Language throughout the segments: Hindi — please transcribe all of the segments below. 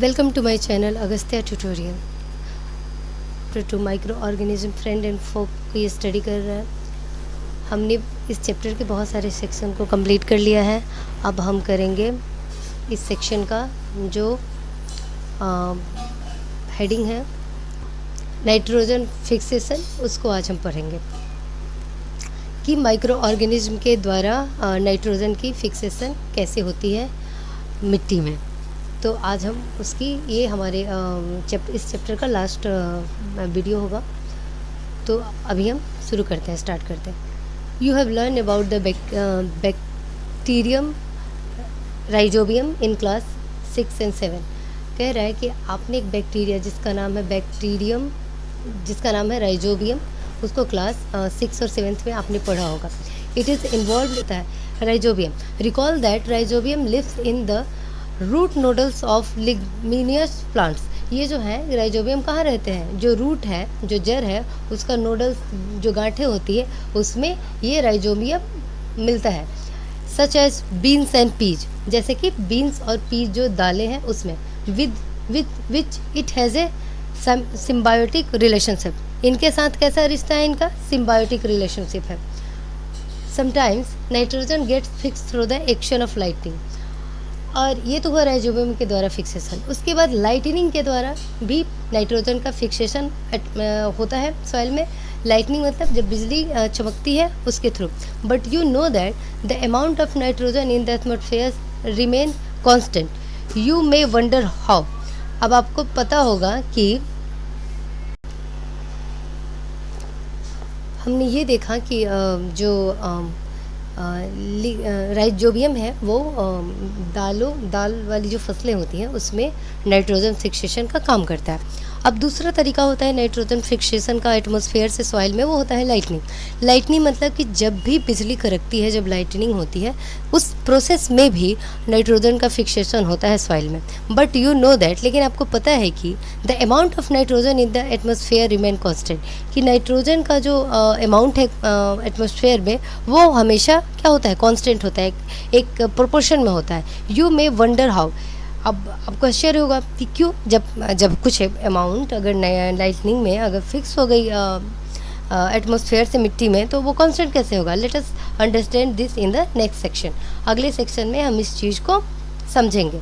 Welcome to my channel Agastya Tutorial. To microorganism friend and foe को ये स्टडी कर रहा है। हमने इस चैप्टर के बहुत सारे सेक्शन को कंप्लीट कर लिया है। अब हम करेंगे इस सेक्शन का जो हेडिंग है नाइट्रोजन फिक्सेशन, उसको आज हम पढ़ेंगे कि माइक्रो ऑर्गेनिज्म के द्वारा नाइट्रोजन की फिक्सेशन कैसे होती है मिट्टी में। तो आज हम उसकी ये हमारे इस चैप्टर का लास्ट वीडियो होगा। तो अभी हम शुरू करते हैं, स्टार्ट करते हैं। You have learn about the bacterium rhizobium in class 6 and 7। कह रहा है कि आपने एक बैक्टीरिया जिसका नाम है राइजोबियम, उसको क्लास 6 और 7 में आपने पढ़ा होगा। इट इज़ इन्वॉल्व होता है rhizobium. Recall that rhizobium lives in the root nodules of leguminous plants. ये जो है राइजोबियम कहाँ रहते हैं? जो रूट है, जो जड़ है, उसका नोडल्स जो गांठें होती है उसमें ये राइजोबियम मिलता है। Such as beans and peas, जैसे कि बीन्स और पीज जो दालें हैं उसमें। Which it has a symbiotic relationship. इनके साथ कैसा रिश्ता है? इनका सिम्बायोटिक रिलेशनशिप है। Sometimes nitrogen gets fix through the action of lightning. और ये तो हुआ राइजोबियम के द्वारा फिक्सेशन। उसके बाद लाइटनिंग के द्वारा भी नाइट्रोजन का फिक्सेशन होता है सॉइल में। लाइटनिंग मतलब जब बिजली चमकती है उसके through. But you know that the amount of nitrogen in the atmosphere remain constant. You may wonder how. अब आपको पता होगा कि हमने ये देखा कि जो राइजोबियम है वो दाल वाली जो फसलें होती हैं उसमें नाइट्रोजन फिक्सेशन का काम करता है। अब दूसरा तरीका होता है नाइट्रोजन फिक्सेशन का एटमॉस्फेयर से सॉइल में, वो होता है लाइटनिंग। लाइटनिंग मतलब कि जब भी बिजली कड़कती है, जब लाइटनिंग होती है, उस प्रोसेस में भी नाइट्रोजन का फिक्सेशन होता है सॉइल में। बट यू नो दैट, लेकिन आपको पता है कि the amount of nitrogen in the atmosphere remain constant, कि नाइट्रोजन का जो अमाउंट है एटमॉस्फेयर में वो हमेशा क्या होता है? कांस्टेंट होता है, एक प्रोपोर्शन में होता है। You may wonder how. अब आपको आश्चर्य होगा कि क्यों? जब कुछ अमाउंट अगर लाइटनिंग में अगर फिक्स हो गई एटमॉस्फेयर से मिट्टी में, तो वो कांस्टेंट कैसे होगा? Let us understand this in the next section. अगले सेक्शन में हम इस चीज़ को समझेंगे।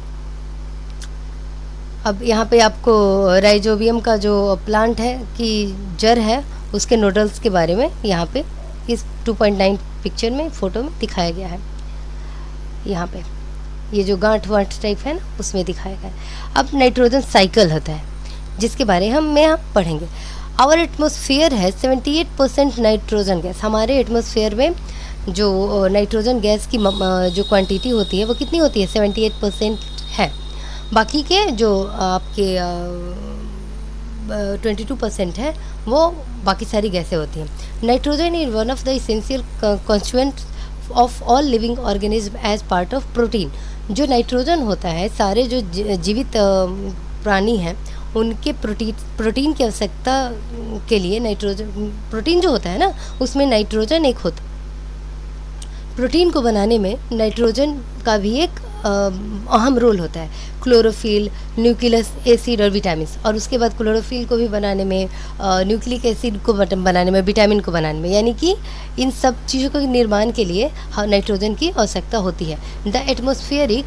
अब यहाँ पे आपको राइजोबियम का जो प्लांट है कि जड़ है, उसके नोडल्स के बारे में यहाँ पे इस 2.9 पिक्चर में, फोटो में दिखाया गया है। यहाँ पे ये जो गांठ टाइप है ना, उसमें दिखाया गया है। अब नाइट्रोजन साइकिल होता है जिसके बारे में हम पढ़ेंगे। आवर एटमॉस्फेयर है 78% नाइट्रोजन गैस। हमारे एटमॉस्फेयर में जो नाइट्रोजन गैस की जो क्वांटिटी होती है वो कितनी होती है? 78% है। बाकी के जो आपके 22% है वो बाकी सारी गैसें होती हैं। Nitrogen is one of the essential constituent of all living organism as part of protein. जो नाइट्रोजन होता है, सारे जो जीवित प्राणी हैं उनके प्रोटीन की आवश्यकता के लिए नाइट्रोजन, प्रोटीन जो होता है ना, उसमें नाइट्रोजन एक होता। प्रोटीन को बनाने में नाइट्रोजन का भी एक अहम रोल होता है। क्लोरोफिल, न्यूक्लियस एसिड और विटामिन। और उसके बाद क्लोरोफिल को भी बनाने में, न्यूक्लिक एसिड को बनाने में, विटामिन को बनाने में, यानी कि इन सब चीज़ों के निर्माण के लिए नाइट्रोजन की आवश्यकता होती है। The atmospheric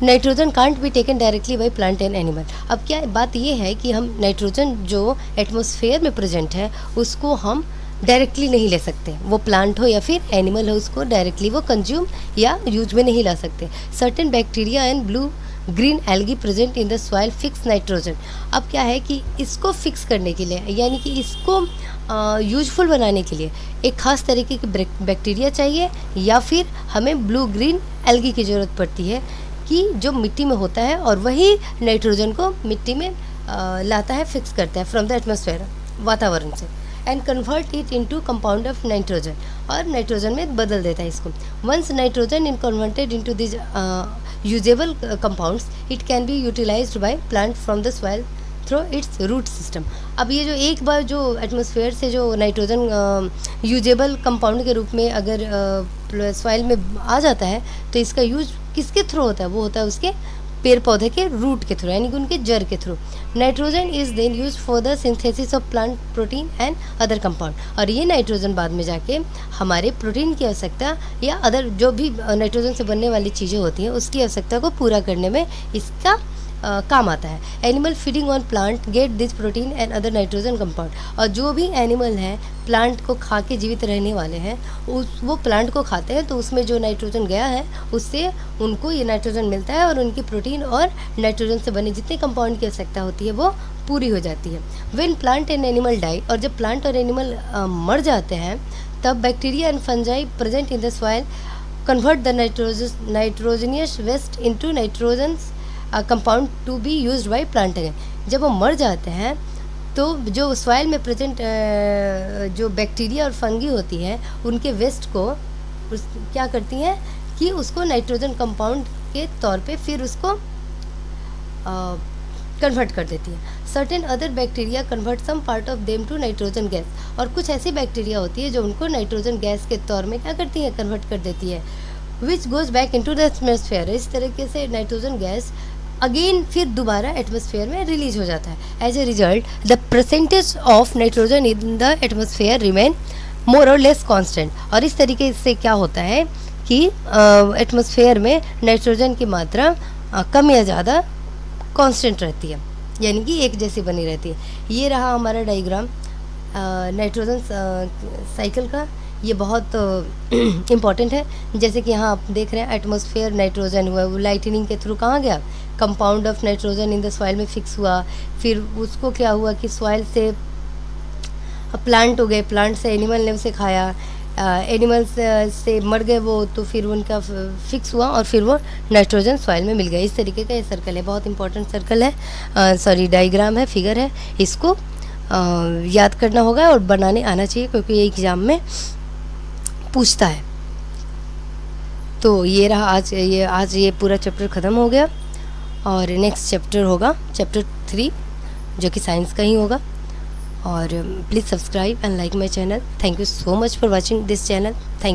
nitrogen can't be taken directly by plant and animal. अब क्या बात यह है कि हम नाइट्रोजन जो एटमॉस्फेयर में प्रेजेंट है उसको हम डायरेक्टली नहीं ले सकते। वो प्लांट हो या फिर एनिमल हो, उसको डायरेक्टली वो कंज्यूम या यूज में नहीं ला सकते। Certain bacteria and blue green algae present in the soil fix nitrogen. अब क्या है कि इसको फिक्स करने के लिए, यानी कि इसको यूजफुल बनाने के लिए एक ख़ास तरीके की बैक्टीरिया चाहिए, या फिर हमें ब्लू ग्रीन एल्गी की ज़रूरत पड़ती है कि जो मिट्टी में होता है और वही नाइट्रोजन को मिट्टी में लाता है, फिक्स करता है फ्रॉम द एटमॉस्फेयर, वातावरण से, and convert it into compound of nitrogen, और नाइट्रोजन में बदल देता है इसको। Once nitrogen in converted into this usable compounds, it can be utilized by plant from the soil through its root system. अब ये जो एक बार जो एटमॉस्फेयर से जो नाइट्रोजन यूजेबल कंपाउंड के रूप में अगर सॉइल में आ जाता है, तो इसका यूज किसके थ्रू होता है? वो होता है उसके पेड़ पौधे के रूट के थ्रू, यानी कि उनके जड़ के through. Nitrogen is then use for the synthesis of plant protein and other compound, और ये नाइट्रोजन बाद में जाके हमारे प्रोटीन की आवश्यकता या अदर जो भी नाइट्रोजन से बनने वाली चीज़ें होती हैं उसकी आवश्यकता को पूरा करने में इसका काम आता है। Animal feeding on plant get this protein and other nitrogen compound, और जो भी एनिमल हैं प्लांट को खा के जीवित रहने वाले हैं वो प्लांट को खाते हैं, तो उसमें जो नाइट्रोजन गया है उससे उनको ये नाइट्रोजन मिलता है और उनकी प्रोटीन और नाइट्रोजन से बने जितने कंपाउंड की आवश्यकता होती है वो पूरी हो जाती है। When plant and animal die, और जब प्लांट और एनिमल मर जाते हैं तब bacteria and fungi present in the soil convert the nitrogenous waste into nitrogens compound to be used by plant again. जब वो मर जाते हैं तो जो सॉइल में प्रेजेंट जो बैक्टीरिया और फंगी होती है उनके वेस्ट को क्या करती हैं कि उसको नाइट्रोजन कंपाउंड के तौर पे फिर उसको कन्वर्ट कर देती है। Certain other bacteria convert some part of them to nitrogen gas, और कुछ ऐसी बैक्टीरिया होती है जो उनको नाइट्रोजन गैस के तौर में क्या करती है, कन्वर्ट कर देती है, विच goes back into the atmosphere. इस तरीके से नाइट्रोजन गैस अगेन फिर दोबारा एटमॉस्फेयर में रिलीज हो जाता है। As a result the percentage of nitrogen in the atmosphere remain more or less constant, और इस तरीके से क्या होता है कि एटमॉस्फेयर में नाइट्रोजन की मात्रा कम या ज़्यादा कांस्टेंट रहती है, यानी कि एक जैसी बनी रहती है। ये रहा हमारा डायग्राम नाइट्रोजन साइकिल का, ये बहुत इम्पॉर्टेंट है। जैसे कि यहाँ आप देख रहे हैं एटमॉस्फेयर नाइट्रोजन हुआ, वो लाइटनिंग के थ्रू कहाँ गया, compound of nitrogen in the soil में फिक्स हुआ, फिर उसको क्या हुआ कि सॉइल से प्लांट हो गए, प्लांट से एनिमल ने उसे खाया, एनिमल्स से मर गए वो, तो फिर उनका फिक्स हुआ और फिर वो नाइट्रोजन सॉइल में मिल गया। इस तरीके का ये सर्कल है, बहुत इंपॉर्टेंट सर्कल है, सॉरी डायग्राम है, फिगर है, इसको याद करना होगा और बनाने आना चाहिए क्योंकि ये एग्ज़ाम में पूछता है। तो ये रहा आज ये पूरा चैप्टर ख़त्म हो गया, और नेक्स्ट चैप्टर होगा चैप्टर 3 जो कि साइंस का ही होगा। और please subscribe and like my channel. Thank you so much for watching this channel. Thank